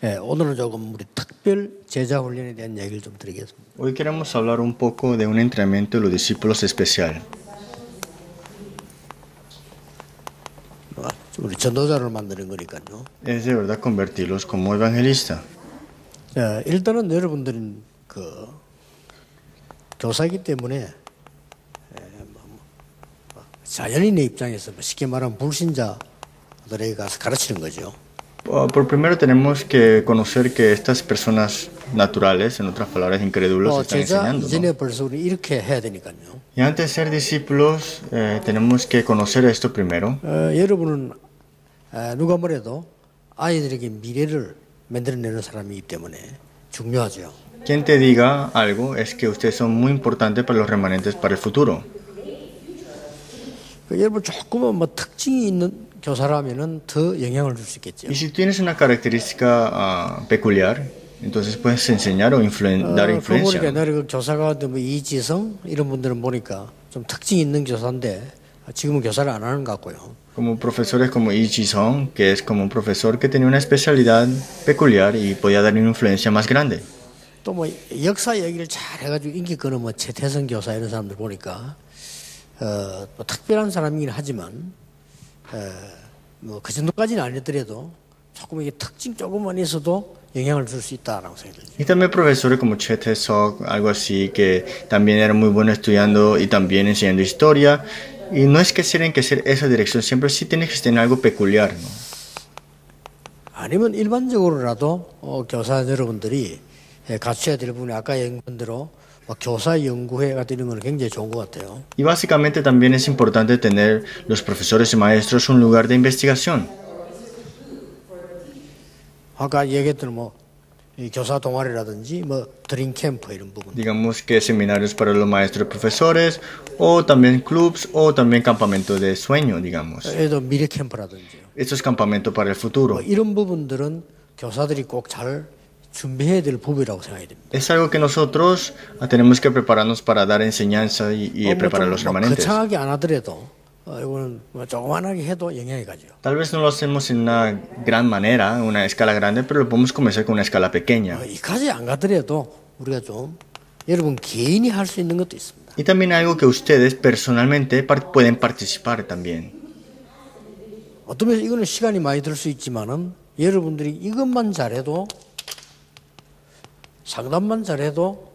예, 오늘은 조금 우리 특별 제자 훈련에 대한 얘기를 좀 드리겠습니다. Hoy queremos hablar un poco de un entrenamiento de los discípulos especial. 우리 전도자를 만드는 거니까요. Es de verdad convertirlos como evangelista. 자, 일단은 여러분들은 그 교사이기 때문에 자연인의 입장에서 쉽게 말하면 불신자들에게 가서 가르치는 거죠. Por primero tenemos que conocer que estas personas naturales, en otras palabras incrédulos, están 제자 enseñando, 이전에 ¿no? 벌써 우리 이렇게 해야 되니까요. Y antes de ser discípulos, tenemos que conocer esto primero. 여러분은 누가 뭐래도 아이들에게 미래를 만들어내는 사람이기 때문에 중요하죠. Quien te diga algo es que ustedes son muy importantes para los remanentes para el futuro. 여러분 조금은 뭐 특징이 있는 교사라면은 더 영향을 줄 수 있겠죠. Y si tienes una característica peculiar, entonces puedes enseñar o dar influencia. 보니까 옛날에 그 교사가 뭐 이지성 이런 분들은 보니까 좀 특징이 있는 교사인데 지금은 교사를 안 하는 것 같고요. Como profesores como Lee Ji-sung, que es como un profesor que tenía una especialidad peculiar y podía dar una influencia más grande. 또 뭐 역사 얘기를 잘 해가지고 인기 끄는 뭐 최태성 교사 이런 사람들 보니까 뭐 특별한 사람이긴 하지만 뭐 그 정도까지는 아니더라도 조금 이게 특징 조금만 있어도 영향을 줄 수 있다라고 생각이 들죠. Y también profesores como Choi Tae-sok, algo así, que también era muy bueno estudiando y también enseñando historia. Y no es que tienen que ser esa dirección, siempre sí tiene que tener algo peculiar, ¿no? 아니면 일반적으로라도 교사 여러분들이 갖춰야 될 부분이 아까 얘기한 대로 교사 연구회 같은 이런 건 굉장히 좋은 것 같아요. Y básicamente también es importante tener los profesores y maestros un lugar de investigación. 아까 얘기했던 뭐 교사 동아리라든지 뭐 드림 캠프 이런 부분. Digamos que seminarios para los maestros y profesores, o también clubs, o también campamentos de sueño, digamos. 얘도 미래 캠프라든지요. Estos campamentos para el futuro. 이런 부분들은 교사들이 꼭 잘 준비해야 될 부분이라고 생각이 됩니다. Es algo que nosotros tenemos que prepararnos para dar enseñanza y preparar los remanentes. 거창하게 안 하더라도 이거는 뭐 조그만하게 해도 영향이 가죠. Tal vez no lo hacemos en una gran manera, una escala grande, pero lo podemos comenzar con una escala pequeña. 이까지 안 가더라도 우리가 좀 여러분 개인이 할 수 있는 것도 있습니다. Y también algo que ustedes personalmente pueden participar también. 어떤 면에서 이거는 시간이 많이 들 수 있지만은 여러분들이 이것만 잘해도 상담만 잘해도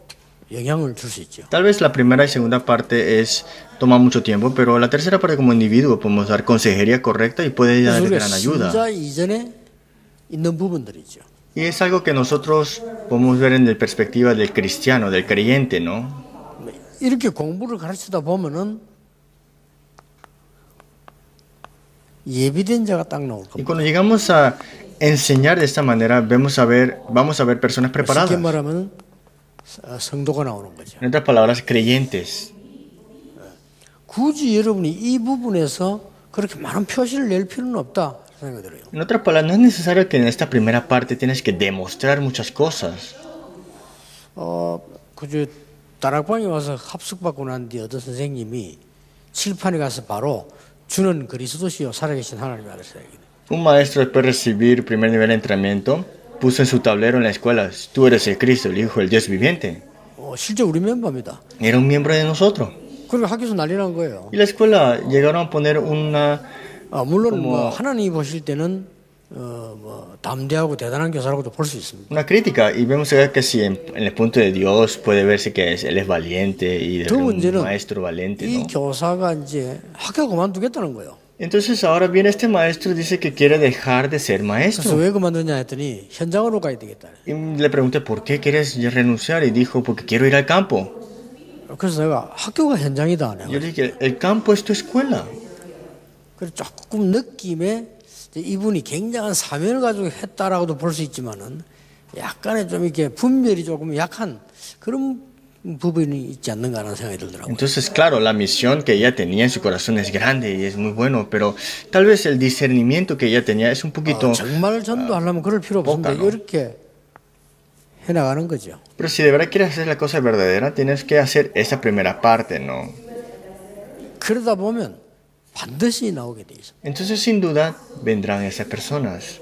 영향을 줄 수 있죠. Tal vez la primera y segunda parte toma mucho tiempo, pero la tercera parte como individuo podemos dar consejería correcta y puede dar gran ayuda. 신자 이전에 있는 부분들이죠. Y es algo que nosotros podemos ver en la perspectiva del cristiano, del creyente, ¿no? 이렇게 공부를 가르치다 보면은 예비된 자가 딱 나올 겁니다. Y cuando llegamos a enseñar de esta manera, vamos a ver personas preparadas. 쉽게 말하면 성도가 나오는 거죠. En otras palabras, creyentes. 굳이 여러분이 이 부분에서 그렇게 많은 표시를 낼 필요는 없다 생각이 들어요. En otras palabras, no es necesario que en esta primera parte tienes que demostrar muchas cosas. 그저 다락방에 와서 합숙받고 난 뒤 어떤 선생님이 칠판에 가서 바로 주는 그리스도시요 살아계신 하나님 아들 생각이. Un maestro, después de recibir primer nivel de entrenamiento, puso en su tablero en la escuela: tú eres el Cristo, el Hijo del Dios viviente. 실제 우리 멤버입니다. Era un miembro de nosotros. 그리고 학교에서 난리 난 거예요. Y la escuela llegaron a poner una... 물론 뭐 하나님이 보실 때는 뭐 담대하고 대단한 교사라고도 볼 수 있습니다. Una crítica, y vemos que si en el punto de Dios puede verse que él es valiente y de un maestro valiente, 이 ¿no? 교사가 이제 학교 그만두겠다는 거예요. Entonces ahora viene este maestro y dice que quiere dejar de ser 그래서 maestro. 왜 그만두냐 했더니 현장으로 가야 되겠다. Y le pregunté, ¿por qué quieres renunciar? Y dijo, porque quiero ir al campo. 그래서 내가 학교가 현장이다. Yo le dije, el campo es tu escuela. 그래서 조금 느낌에 이분이 굉장한 사명을 가지고 했다라고도 볼 수 있지만은 약간의 좀 이렇게 분별이 조금 약한 그런 부분이 있지 않는가 하는 생각이 들더라고요. Entonces, claro, la misión que ella tenía en su corazón es grande y es muy bueno, pero tal vez el discernimiento que ella tenía es un poquito... 정말 전도하려면 그럴 필요 없습니다. ¿no? 이렇게 해나가는 거죠. Pero si de verdad quieres hacer la cosa verdadera, tienes que hacer esa primera parte, ¿no? 그러다 보면 반드시 나오게 돼 있어. Entonces, sin duda, vendrán esas personas.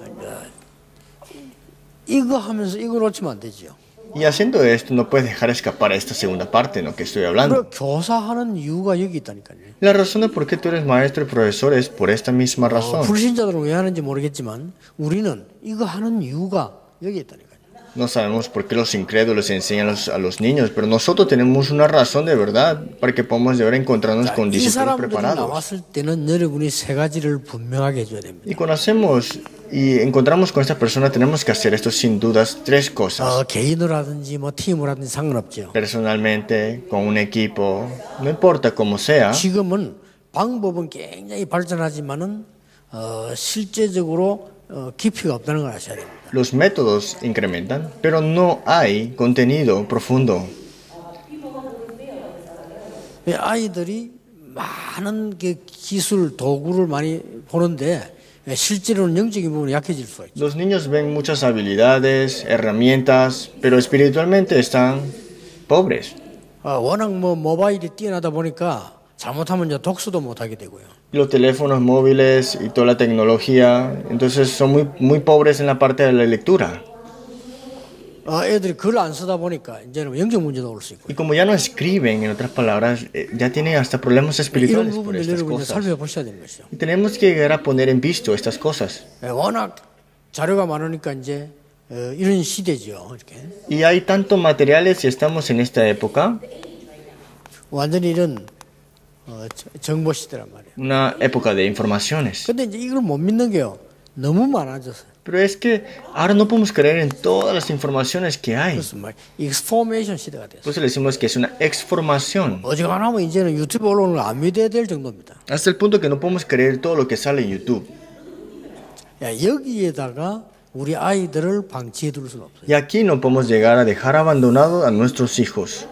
이거 하면서 이거 놓치면 안 되지요. Y haciendo esto, no puedes dejar escapar a esta segunda parte en lo que estoy hablando. 그리고 교사하는 이유가 여기 있다니까요. La razón de por qué tú eres maestro y profesor es por esta misma razón. 불신자들은 왜 하는지 모르겠지만 우리는 이거 하는 이유가 여기 있다니까요. No sabemos por qué los incrédulos enseñan a los niños, pero nosotros tenemos una razón de verdad para que podamos de verdad encontrarnos con 이 discípulos 사람들이 preparados. 나왔을 때는 여러분이 세 가지를 분명하게 해줘야 됩니다. Y cuando hacemos y encontramos con esta persona, tenemos que hacer esto sin dudas tres cosas. 개인으로 하든지 뭐 팀으로 하든지 상관없죠. Personalmente, con un equipo, no importa cómo sea. 지금은 방법은 굉장히 발전하지만은 실제적으로 깊이가 없다는 걸 아셔야 됩니다. Los métodos incrementan, pero no hay contenido profundo. 아이들이 많은 기술 도구를 많이 보는데 실제로는 영적인 부분이 약해질 수가 있죠. Los niños ven muchas habilidades, herramientas, pero espiritualmente están pobres. 워낙 뭐 모바일이 뛰어나다 보니까 잘못하면 이제 독서도 못 하게 되고요. Los teléfonos móviles y toda la tecnología, entonces son muy pobres en la parte de la lectura. 애들이 글 안 쓰다 보니까 이제는 영적 문제도 올 수 있고. Y como ya no escriben, en otras palabras, ya tienen hasta problemas 이런 espirituales por 부분들 estas 여러분이 cosas. 살펴보셔야 되는 것이죠. Y tenemos que llegar a poner en visto estas cosas. 워낙 자료가 많으니까 이제 이런 시대죠. 이렇게 Y hay tantos materiales y estamos en esta época, 완전히 이런 정보 시대란 말이에요. una época de informaciones. 근데 이제 이걸 못 믿는 게요. 너무 많아졌어요. Pero es que ahora no podemos creer en todas las informaciones que hay. 그래서 막 익스포메이션 시대가 됐어요. Por eso le decimos que es una exformación. 어지간하면 이제는 유튜브 올라오는 걸 안 믿어야 될 정도입니다. Hasta el punto que no podemos creer todo lo que sale en YouTube. 여기에다가 우리 아이들을 방치해 둘 수는 없어요. Y aquí no podemos llegar a dejar abandonado a nuestros hijos.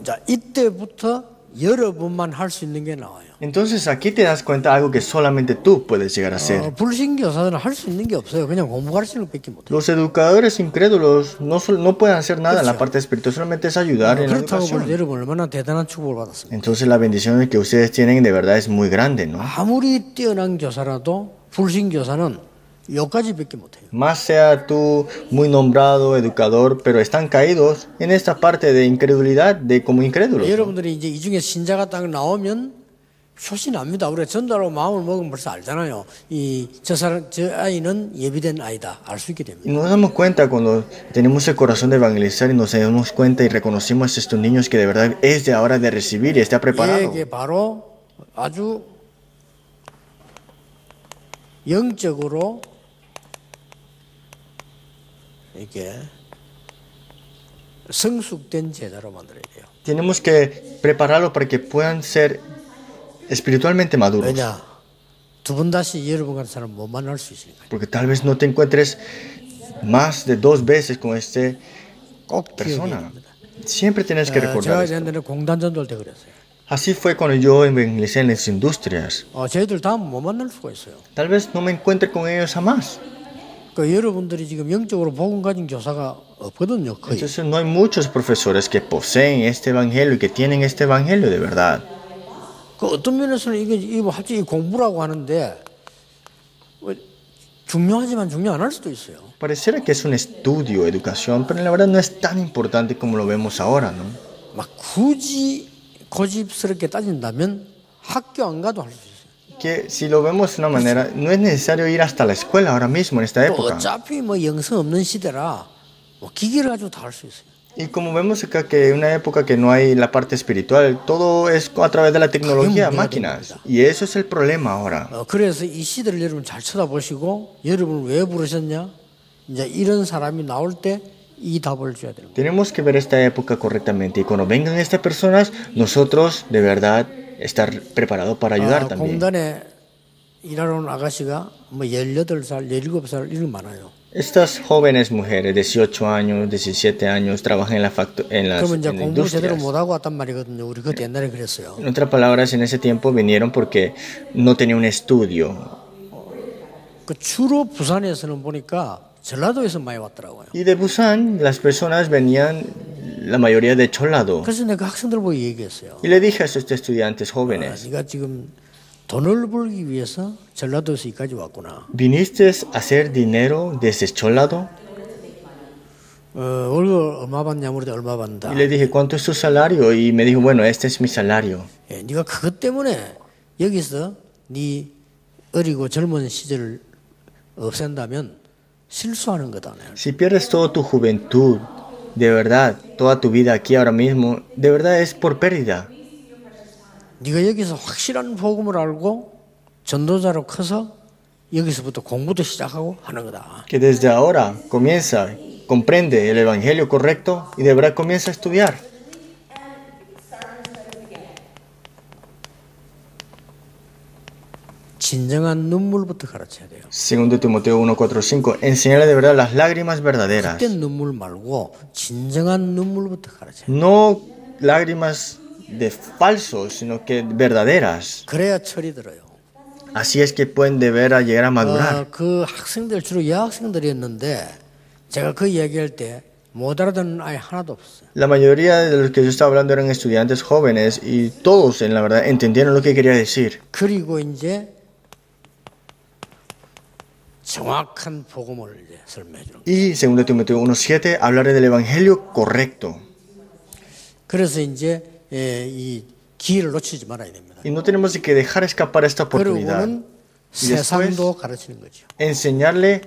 자, 이때부터 여러분만 할 수 있는 게 나와요. Entonces aquí te das cuenta de algo que solamente tú puedes llegar a hacer. 불신교사들은 할 수 있는 게 없어요. 그냥 공부 가르치는 것밖에 못해요. Los educadores incrédulos no pueden hacer nada en la parte espiritual, solamente es ayudar en la 그렇다고 볼 때 educación. 여러분 얼마나 대단한 축복을 받았습니다. Entonces la bendición que ustedes tienen de verdad es muy grande, ¿no? 아무리 뛰어난 교사라도 불신교사는 여기까지밖에 못해요. Más sea tú muy nombrado educador, pero están caídos en esta parte de incredulidad, de como incrédulos, ¿no? 여러분들이 이제 이 중에 신자가 딱 나오면 표시 납니다. 우리가 전도하고 마음을 먹으면 벌써 알잖아요. 저 아이는 예비된 아이다. 알 수 있게 됩니다. Y nos damos cuenta cuando tenemos el corazón de evangelizar y nos damos cuenta y reconocemos a estos niños que de verdad es de ahora de recibir y está preparado. 이게 바로 아주 영적으로 이렇게 성숙된 제자로 만들어야 돼요. Tenemos que prepararlos para que puedan ser espiritualmente maduros. 왜냐? 두 번 다시 여러분 같은 사람 못 만날 수 있으니까. Porque tal vez no te encuentres más de 2 veces con esta 꼭 기억해야 persona. 됩니다. Siempre tienes que 제가 recordar esto. 옛날에 공단 전도할 때 그랬어요. Así fue cuando yo evangelicé en las industrias. 저희들 다음 못 만날 수가 있어요. Tal vez no me encuentre con ellos jamás. 그 여러분들이 지금 영적으로 복음 가진 교사가 없거든요. 거의. Entonces no hay muchos profesores que poseen este evangelio y que tienen este evangelio de verdad. 그 어떤 면에서는 이거 갑자기 공부라고 하는데 중요하지만 중요 안 할 수도 있어요. Pareciera que es un estudio, educación, pero la verdad no es tan importante como lo vemos ahora, ¿no? 막 굳이 고집스럽게 따진다면 학교 안 가도 할 수 있어요. Que si lo vemos de una manera, no es necesario ir hasta la escuela ahora mismo en esta 또 época. 어차피 뭐 영성 없는 시대라 뭐 기계를 가지고 다 할 수 있어요. Y como vemos acá que en una época que no hay la parte espiritual, todo es a través de la tecnología, máquinas. Y eso es el problema ahora. 그래서 이 시대를 여러분 잘 쳐다보시고 여러분을 왜 부르셨냐? 이제 이런 사람이 나올 때 이 답을 줘야 되는 거예요. Tenemos que ver esta época correctamente y cuando vengan estas personas, nosotros de verdad estar preparados para ayudar también. 공단에 일하러 온 아가씨가 뭐 18살, 17살 이런 거 많아요. Estas jóvenes mujeres, 18 años, 17 años, trabajan en, las 그러면 이제 공부 제대로 industrias. 못 하고 왔단 말이거든요. 우리 그때 옛날에 그랬어요. En otras palabras, en ese tiempo vinieron porque no tenían un estudio. 그 주로 부산에서는 보니까 전라도에서 많이 왔더라고요. Y de Busan, las personas venían, la mayoría de Cholado. 그래서 내가 학생들 보고 얘기했어요. Y le dije a estos estudiantes jóvenes, 네가 지금 돈을 벌기 위해서 전라도에서 여기까지 왔구나. ¿viniste a hacer dinero desde Cholado? 월급 얼마 받냐 물어도 얼마 받는다. Y le dije, ¿cuánto es tu salario? Y me dijo, bueno, este es mi salario. 예, 네가 그것 때문에 여기서 네 어리고 젊은 시절을 없앤다면 실수하는 거다. Si pierdes toda tu juventud, de verdad, toda tu vida aquí ahora mismo, de verdad es por pérdida. 네가 여기서 확실한 복음을 알고 전도자로 커서 여기서부터 공부도 시작하고 하는 거다. Que desde ahora comienza, comprende el evangelio correcto y de verdad comienza a estudiar. 진정한 눈물부터 가르쳐야 돼요. Segundo Timoteo 1, 4, 5. Enseñarle de verdad las lágrimas verdaderas. 그때 눈물 말고 진정한 눈물부터 가르쳐야 돼요. No lágrimas de falsos, sino que verdaderas. 그래야 철이 들어요. Así es que pueden de veras llegar a madurar. 그 학생들 주로 여학생들이었는데 제가 그 이야기할 때 못 알아듣는 아이 하나도 없어요. La mayoría de los que yo estaba hablando eran estudiantes jóvenes y todos en la verdad entendieron lo que quería decir. 그리고 이제 정확한 복음을 이제 설명해 주는 거예요. Y 2 Timoteo 1:7 hablaré del evangelio correcto. 그래서 이제 이 기회를 놓치지 말아야 됩니다. Y no tenemos que dejar escapar esta oportunidad. 그리고는 세상도 가르치는 거죠. Enseñarle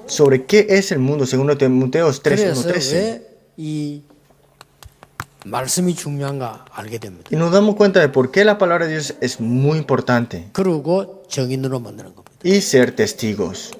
sobre qué es el mundo, 2 Timoteo 3, 그래서 1:13. 왜 이 말씀이 중요한가 알게 됩니다. Y nos damos cuenta de por qué la palabra de Dios es muy importante. 그리고 정인으로 만드는 겁니다. Y ser testigos.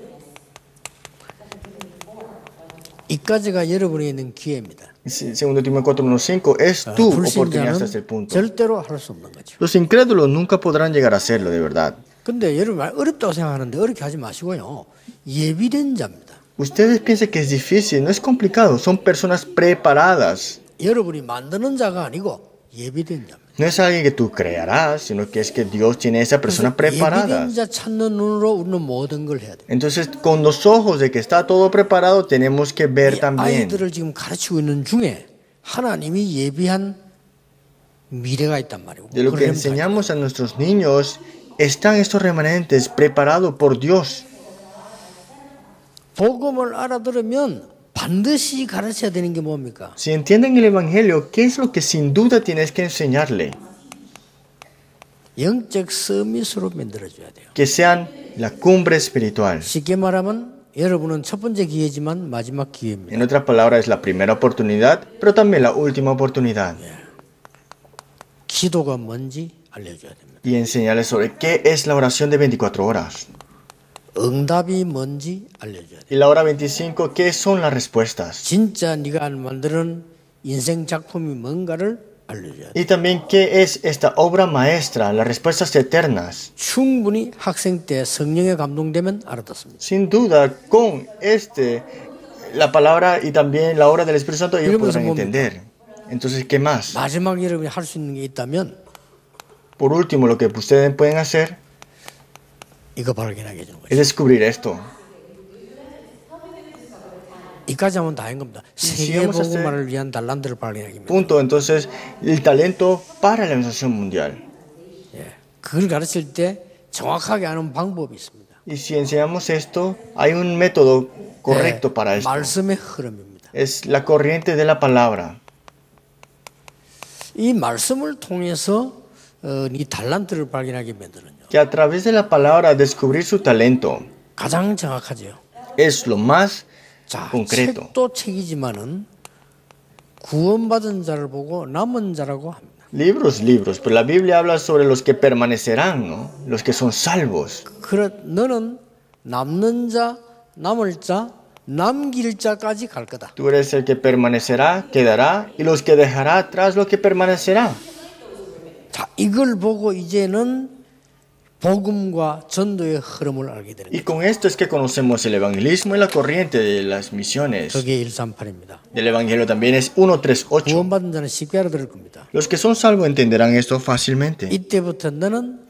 이까지가 여러분이 있는 기회입니다. 2 Timoteo 4:1-5 es tu oportunidad hasta este 불신자는 punto. 절대로 할 수 없는 거죠. Los incrédulos nunca podrán llegar a hacerlo, de verdad. 근데 여러분 어렵다고 생각하는데 어렵게 하지 마시고요. 예비된 자입니다. Ustedes piensan que es difícil, no es complicado, son personas preparadas. 여러분이 만드는 자가 아니고 예비된 자입니다. No es alguien que tú crearás, sino que es que Dios tiene a esa persona preparada. 예비된 자 찾는 눈으로 우리는 모든 걸 해야 돼요. Entonces, con los ojos de que está todo preparado, tenemos que ver 이 también. 아이들을 지금 가르치고 있는 중에 하나님이 예비한 미래가 있단 말이고. De lo que enseñamos a nuestros niños, están estos remanentes preparados por Dios. 복음을 알아들으면 반드시 가르쳐야 되는 게 뭡니까? Si entienden el Evangelio, ¿qué es lo que sin duda tienes que enseñarle? 영적 서밋으로 만들어줘야 돼요. Que sean la cumbre espiritual. 쉽게 말하면 여러분은 첫 번째 기회지만 마지막 기회입니다. En otras palabras, es la primera oportunidad, pero también la última oportunidad. 기도가 뭔지 알려줘야 됩니다. Y enseñarles sobre qué es la oración de 24 horas. 응답이 뭔지 알려줘야 돼요. Y la hora 25, ¿qué son las respuestas? 진짜 네가 만드는 인생 작품이 뭔가를 알려줘야 돼요. Y también qué es esta obra maestra, las respuestas eternas. 충분히 학생 때 성령에 감동되면 알아듣습니다. Sin duda, con la palabra y también la obra del Espíritu Santo, ellos podrán entender. Entonces, ¿qué más? 마지막 여러분이 할 수 있는 게 있다면 Por último, lo que ustedes pueden hacer 이거 발견하게 해주는 거죠. es descubrir esto. 이까지 하면 다 한 겁니다. 세계 복음화를 위한 달란트를 발견하기입니다. Punto. Entonces, el talento para la organización mundial. 그걸 가르칠 때 정확하게 하는 방법이 있습니다. Y si enseñamos esto, hay un método correcto para esto. 말씀의 흐름입니다. Es la corriente de la palabra. 이 말씀을 통해서 이 달란트를 발견하게 만드는요. Que a través de la palabra descubrir su talento 가장 정확하죠. es lo más 자, concreto. 책도 책이지만은 구원받은 자를 보고 남은 자라고 합니다. Libros, pero la Biblia habla sobre los que permanecerán, ¿no? Los que son salvos. 너는 남는 자, 남을 자, 남길 자까지 갈 거다. Tú eres el que permanecerá, quedará, y los que dejará atrás lo que permanecerá. 자, 이걸 보고 이제는 복음과 전도의 흐름을 알게 되는 Y 거예요. con esto es que conocemos el evangelismo y la corriente de las misiones. 그게 138입니다. Del evangelio también es 1:3-8. 구원받은 자는 쉽게 알아들을 겁니다. Los que son salvos entenderán esto fácilmente. 이때부터 너는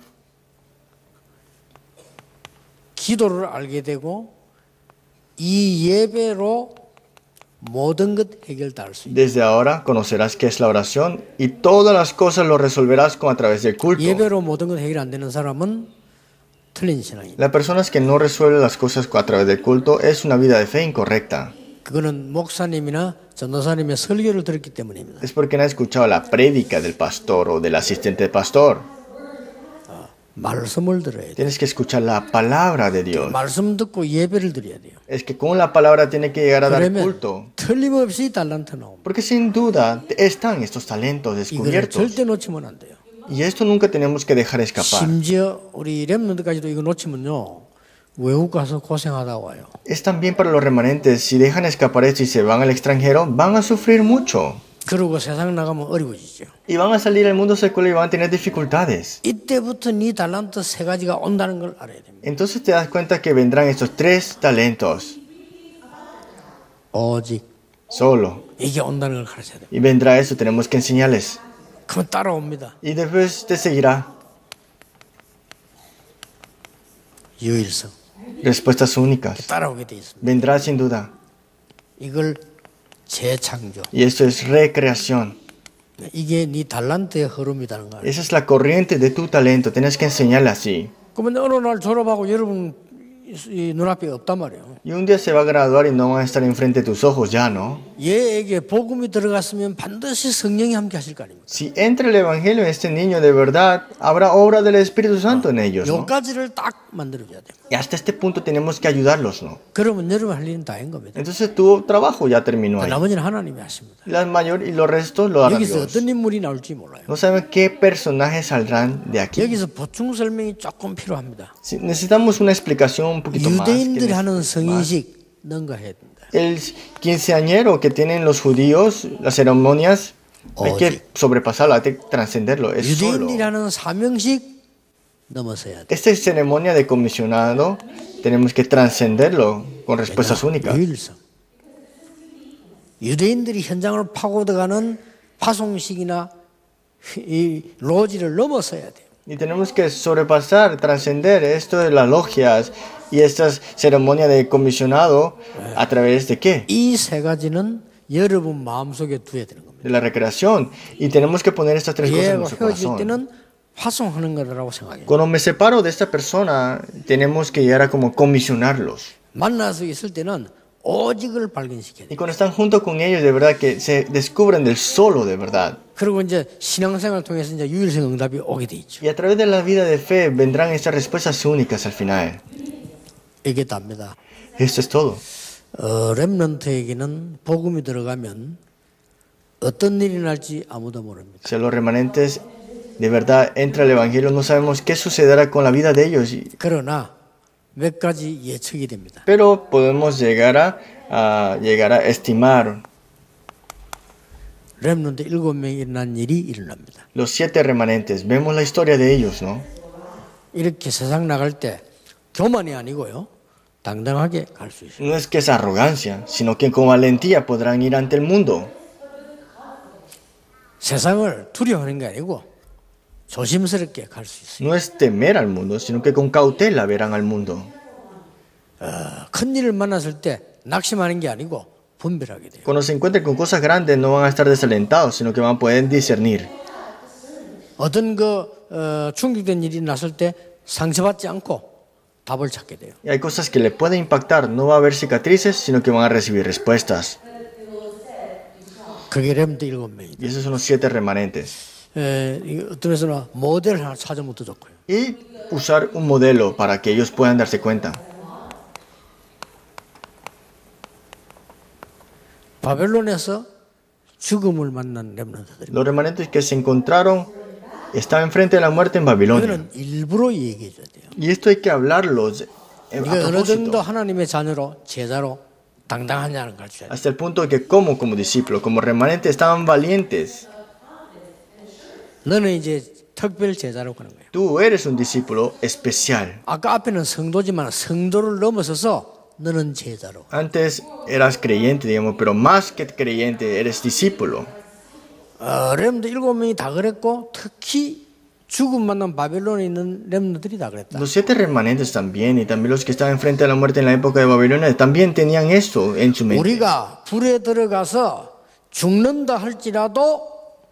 기도를 알게 되고 이 예배로 모든 것 해결 다 할 수 있다. Desde ahora conocerás qué es la oración y todas las cosas lo resolverás a través del culto. 예배로 모든 것 해결 안 되는 사람은 틀린 신앙입니다. Las personas que no resuelven las cosas a través del culto es una vida de fe incorrecta. 그거는 목사님이나 전도사님의 설교를 들었기 때문입니다. Es porque no has escuchado la prédica del pastor o del asistente del pastor. 말씀을 들어야 돼요. Tienes que escuchar la palabra de Dios. 말씀 듣고 예배를 드려야 돼요. Es que con la palabra tiene que llegar a dar 그러면 culto. 틀림없이 달란트 나옵니다. Porque sin duda están estos talentos 이거를 descubiertos. 절대 놓치면 안 돼요. Y esto nunca tenemos que dejar escapar. 심지어 우리 렘넌트까지도 이거 놓치면요. 외국 가서 고생하다 와요. Es también para los remanentes, si dejan escapar esto y se van al extranjero, van a sufrir mucho. 그러고 세상 나가면 어려워지죠. Y van a salir al mundo secular y van a tener dificultades. 이때부터 네 달란트 세 가지가 온다는 걸 알아야 됩니다. Entonces te das cuenta que vendrán estos 3 talentos 오직 solo. 이게 온다는 걸 가르쳐야 돼요. Y vendrá eso, tenemos que enseñarles. 그럼 따라옵니다. Y después te seguirá. 유일성. Respuestas únicas. 따라오게 돼 있습니다. Vendrá sin duda. 이걸 재창조. Y esto es recreación. 이게 네 달란트의 흐름이라는 거예요. Esa es la corriente de tu talento. Tienes que enseñarle así. 그러면 어느 날 졸업하고 여러분 이 눈앞에 없단 말이에요. Y un día se va a graduar y no van a estar enfrente de tus ojos ya, ¿no? 얘에게 복음이 들어갔으면 반드시 성령이 함께 하실 거 아닙니까? Si entra el evangelio en este niño de verdad, habrá obra del Espíritu Santo en ellos, ¿no? 여기까지를 딱 만들어줘야 돼요. Y hasta este punto tenemos que ayudarlos, ¿no? 그러면 여러분 할 일은 다 한 겁니다. Entonces tu trabajo ya terminó ahí. 나머지는 하나님이 하십니다. La mayor y los restos lo hará 여기서 Dios. 어떤 인물이 나올지 몰라요. No saben qué personajes saldrán de aquí. 여기서 보충 설명이 조금 필요합니다. Necesitamos una explicación un poquito más. 유대인들이 하는 성인식 능가해야 된다. El quinceañero que tienen los judíos, las ceremonias, hay que sobrepasarlo, hay que trascenderlo. Es solo. 유대인들이 하는 사명식 넘어서야 돼. Esta ceremonia de comisionado tenemos que trascenderlo con respuestas únicas. 유일성. 유대인들이 현장을 파고 들어가는 파송식이나 이 로지를 넘어서야 돼요. Y tenemos que sobrepasar, trascender esto de las logias y estas ceremonias de comisionado a través de qué? 이 세 가지는 여러분 마음속에 두어야 되는 겁니다. De la recreación. Y tenemos que poner estas 3 cosas en 얘하고 nuestro 헤어질 corazón. 때는 파송하는 거라고 생각해요. Cuando me separo de esta persona, tenemos que llegar a como comisionarlos. 만나서 있을 때는 오직을 발견시켜야 Y 돼요. cuando están junto con ellos, de verdad que se descubren del solo, de verdad. 그리고 이제 신앙생활을 통해서 이제 유일성 응답이 오게 돼 있죠. Y a través de la vida de fe vendrán estas respuestas únicas al final. 이게 답니다. Esto es todo. 렘넌트에게는 복음이 들어가면 어떤 일이 날지 아무도 모릅니다. Si a los remanentes de verdad entra el Evangelio, no sabemos qué sucederá con la vida de ellos. 그러나 몇 가지 예측이 됩니다. Pero podemos llegar a estimar 렘넌트 7명이 일어난 일이 일어납니다. los 7 remanentes. Vemos la historia de ellos, ¿no? 이렇게 세상 나갈 때 교만이 아니고요. 당당하게 갈 수 있어요. No es que es arrogancia, sino que con valentía podrán ir ante el mundo. 세상을 두려워하는 게 아니고 조심스럽게 갈 수 있어요. No es temer al mundo, sino que con cautela verán al mundo. 큰 일을 만났을 때 낙심하는 게 아니고 분별하게 돼요. Cuando se encuentren con cosas grandes, no van a estar desalentados, sino que van a poder discernir. 어떤 충격된 일이 났을 때 상처받지 않고 답을 찾게 돼요. Y hay cosas que le pueden impactar, no va a haber cicatrices, sino que van a recibir respuestas. 그게 렘넌트 7명이다. Y esos son los 7 remanentes. 어떤 데서는 모델을 하나 찾으면 더 좋고요. Y usar un modelo para que ellos puedan darse cuenta. 바벨론에서 죽음을 만난 렘넌트들. Los remanentes que se encontraron estaban enfrente de la muerte en Babilonia. 이거는 일부러 얘기해 줘야 돼요. Y esto hay que hablarlos a 이게 어느 정도 propósito. 하나님의 자녀로 제자로 당당하냐는 걸 줘야 돼요. Hasta el punto de que como discípulos, como remanentes, estaban valientes. 너는 이제 특별 제자로 가는 거예요. Tú eres un discípulo especial. 아까 앞에는 성도지만 성도를 넘어서서 너는 제자로. Antes eras creyente, digamos, pero más que creyente, eres discípulo. 렘드 7명이 다 그랬고 특히 죽음 만난 바벨론에 있는 렘드들이 다 그랬다. Los 7 remanentes también, y también los que estaban enfrente de la muerte en la época de Babilonia, también tenían esto en su mente. 우리가 불에 들어가서 죽는다 할지라도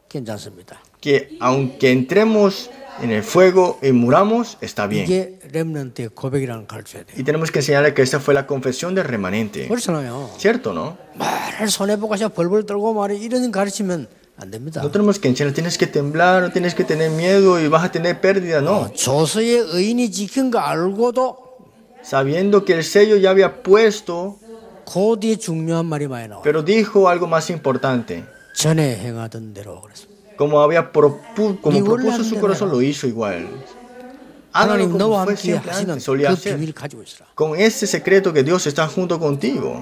괜찮습니다. Que aunque entremos en el fuego y muramos, está bien. 이게 렘넌트의 고백이라는 걸 가르쳐야 돼요. Y tenemos que enseñarle que esta fue la confesión del remanente. 그렇잖아요. ¿Cierto, no? 말을 손해보고 그냥 벌벌 떨고 말이 이런 가르치면 안 됩니다. No tenemos que enseñar, tienes que temblar, no tienes que tener miedo y vas a tener pérdida, no. 조서의 의인이 지킨 거 알고도 Sabiendo que el sello ya había puesto, 그 뒤에 중요한 말이 많이 나와요. pero dijo algo más importante. 전에 행하던 대로 그랬습니다. Como propuso su corazón, lo hizo igual. Hágalo 하나님 como 너와 fue 함께 siempre 하시는 antes, solía 그 hacer. 비밀 가지고 있으라. Con ese secreto que Dios está junto contigo.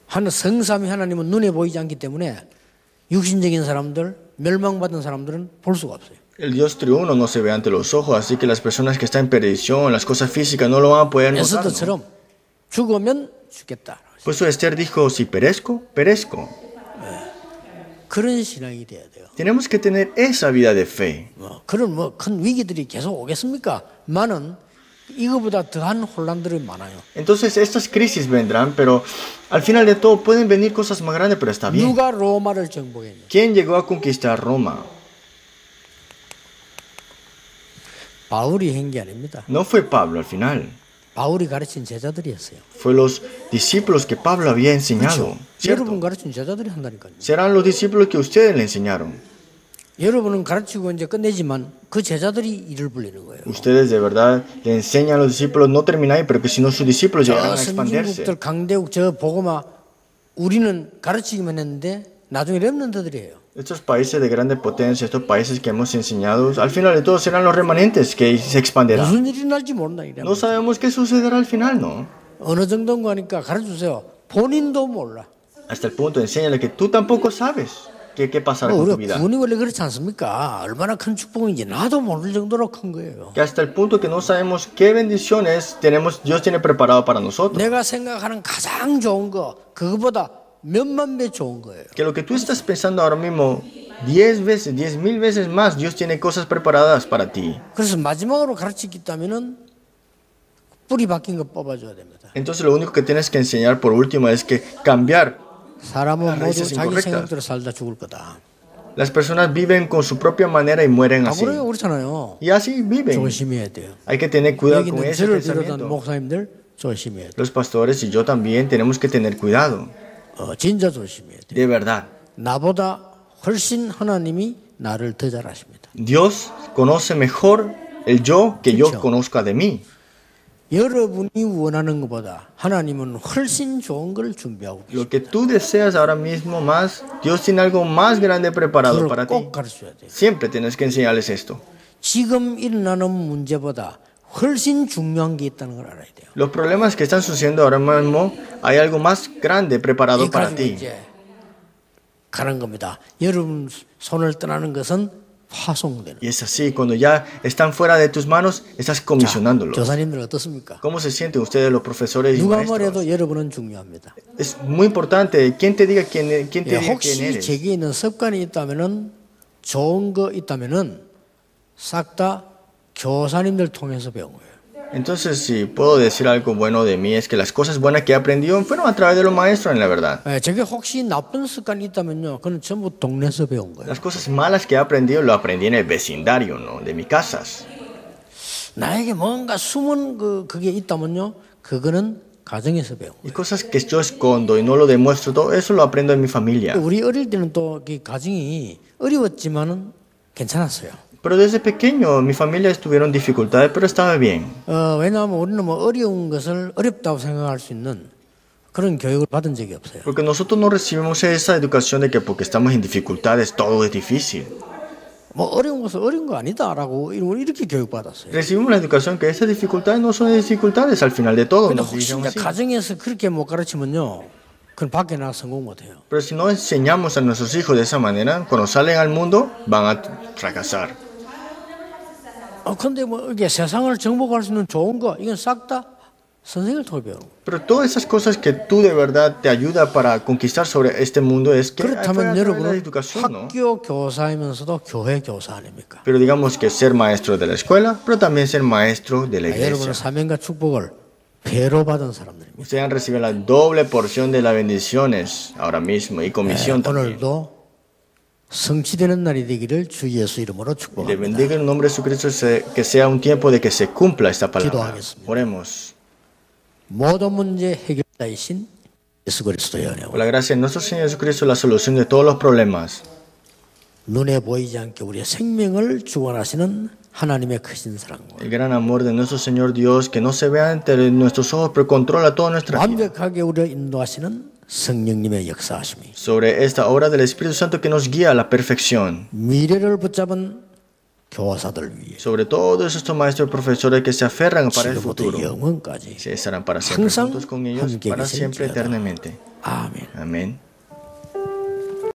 하는 성삼위 하나님은 눈에 보이지 않기 때문에 육신적인 사람들, 멸망받은 사람들은 볼 수가 없어요. El Dios triuno no se ve ante los ojos, así que las personas que están en perdición, las cosas físicas, no lo van a poder notar, ¿no? 에스더처럼 죽으면 죽겠다. Por eso Esther dijo, si perezco, perezco. 그런 신앙이 돼야 돼요. Tenemos que tener esa vida de fe. 그런 큰 위기들이 계속 오겠습니까? 많은 이거보다 더한 혼란들이 많아요. Entonces estas crisis vendrán, pero al final de todo pueden venir cosas más grandes, pero está bien. 누가 로마를 정복했냐? ¿Quién llegó a conquistar Roma? 바울이 한 게 아닙니다. No fue Pablo al final. 바울이 가르친 제자들이었어요. Fue los discípulos que Pablo había enseñado. ¿Cierto? 여러분 가르친 제자들이 한다니까요. Serán los discípulos que ustedes le enseñaron. 여러분은 가르치고 이제 끝내지만 그 제자들이 일을 불리는 거예요. Ustedes de verdad le enseñan a los discípulos, no termináis, pero que si no sus discípulos llegarán a expandirse. 선진국들 강대국 저 보고마 우리는 가르치기만 했는데 나중에 렘넌트들이에요. Estos países de grande potencia, estos países que hemos enseñado, al final de todo serán los remanentes que se expandirán. 무슨 일이 날지 모른다 이래. No sabemos qué sucederá al final, ¿no? 어느 정도인가 하니까 가르쳐주세요. 본인도 몰라. Hasta el punto, enséñale que tú tampoco sabes qué pasará con tu 우리가 vida. 구원이 원래 그렇지 않습니까? 얼마나 큰 축복인지 나도 모를 정도로 큰 거예요. Que hasta el punto que no sabemos qué bendiciones Dios tiene preparado para nosotros. 내가 생각하는 가장 좋은 거 그거보다 몇만 배 좋은 거예요. Que lo que tú estás pensando ahora mismo, 10 veces, 10,000 veces más, Dios tiene cosas preparadas para ti. 그래서 마지막으로 가르치겠다면은 뿌리 바뀐 거 뽑아줘야 됩니다. Entonces lo único que tienes que enseñar por último es que cambiar. 사람은 모두 raíces 자기 incorrectas. 생각대로 살다 죽을 거다. Las personas viven con su propia manera y mueren 아 así. 그래요, 그렇잖아요. Y así viven. 조심해야 돼요. Hay que tener cuidado 여기 con 있는 ese 저를 비롯한 pensamiento. 목사님들 조심해야 돼요. Los pastores y yo también tenemos que tener cuidado. 진짜 조심해야 돼요. De verdad. 나보다 훨씬 하나님이 나를 더 잘 아십니다. Dios conoce mejor el yo que yo conozca de mí. 여러분이 원하는 것보다 하나님은 훨씬 좋은 걸 준비하고 계십니다. Lo que tú deseas ahora mismo más, Dios tiene algo más grande preparado 그걸 para ti. 꼭 가르쳐야 돼요. Siempre tienes que enseñarles esto. 지금 일어나는 문제보다 훨씬 중요한 게 있다는 걸 알아야 돼요. Los problemas que están sucediendo ahora mismo, hay algo más grande preparado 이 para 가지고 ti. 이제 가는 겁니다. 여러분 손을 떠나는 것은 파송되는. Y es así, cuando ya están fuera de tus manos, estás comisionándolos. 교사님들 어떻습니까? ¿Cómo se sienten ustedes los profesores y 누가 maestros? 말해도 여러분은 중요합니다. Es muy importante. ¿Quién te diga quién te diga quién 혹시 eres? 제게 있는 습관이 있다면은 좋은 거 있다면은 싹 다 교사님들 통해서 배운 거예요. Entonces, si puedo decir algo bueno de mí, es que las cosas buenas que he aprendido fueron a través de los maestros, en la verdad. 제게 혹시 나쁜 습관이 있다면요, 그건 전부 동네에서 배운 거예요. Las cosas malas que he aprendido, lo aprendí en el vecindario, ¿no? De mis casas. 나에게 뭔가 숨은 그게 있다면요, 그거는 가정에서 배운 Y 거예요. cosas que yo escondo y no lo demuestro, todo eso lo aprendo en mi familia. 우리 어릴 때는 또 그 가정이 어려웠지만은 괜찮았어요. Pero desde pequeño, mi familia tuvieron dificultades, pero estaba bien. 왜냐하면 우리는 뭐 어려운 것을 어렵다고 생각할 수 있는 그런 교육을 받은 적이 없어요. Porque nosotros no recibimos esa educación de que porque estamos en dificultades, todo es difícil. 뭐 어려운 것은 어려운 거 아니다라고 이렇게 교육받았어요. Recibimos la educación que esas dificultades no son dificultades al final de todo. 근데 Nos 혹시 dicen 이제 así. 가정에서 그렇게 못 가르치면요, 그건 밖에 나가 성공 못해요. Pero si no enseñamos a nuestros hijos de esa manera, cuando salen al mundo, van a fracasar. 근데 뭐 이게 세상을 정복할 수 있는 좋은 거 이건 싹 다 선생을 통해 배우는 거예요. Pero todas esas cosas que tú de verdad te ayuda para conquistar sobre este mundo es que fue a 그렇다면 través de la 여러분은 educación, ¿no? 학교 교사이면서도 교회 교사 아닙니까? Pero digamos que ser maestro de la escuela, pero también ser maestro de la iglesia. 여러분은 사명과 축복을 배로 받은 사람들입니다. Ustedes han recibido la doble porción de las bendiciones ahora mismo y comisión también. 오늘도 성취되는 날이 되기를 주 예수 이름으로 Le 축복합니다. bendiga en el nombre de Jesucristo que sea un tiempo de que se cumpla esta palabra. 기도하겠습니다. Oremos. 모든 문제 해결자이신 예수 그리스도의 은혜와 Por la gracia de nuestro Señor Jesucristo, la solución de todos los problemas. 눈에 보이지 않게 우리의 생명을 주관하시는 하나님의 크신 사랑과 El gran amor de nuestro Señor Dios, que no se vea ante nuestros ojos, pero controla toda nuestra vida. 완벽하게 우리를 인도하시는 성령님의 역사하심이 Sobre esta obra del Espíritu Santo que nos guía a la perfección. 미래를 붙잡은 교사들 위해 Sobre todos estos maestros y profesores que se aferran para el 지금부터 futuro. 영원까지 Se estarán para siempre 항상 juntos con ellos, 함께 para 계실지어다. siempre eternamente. 아멘. Amén.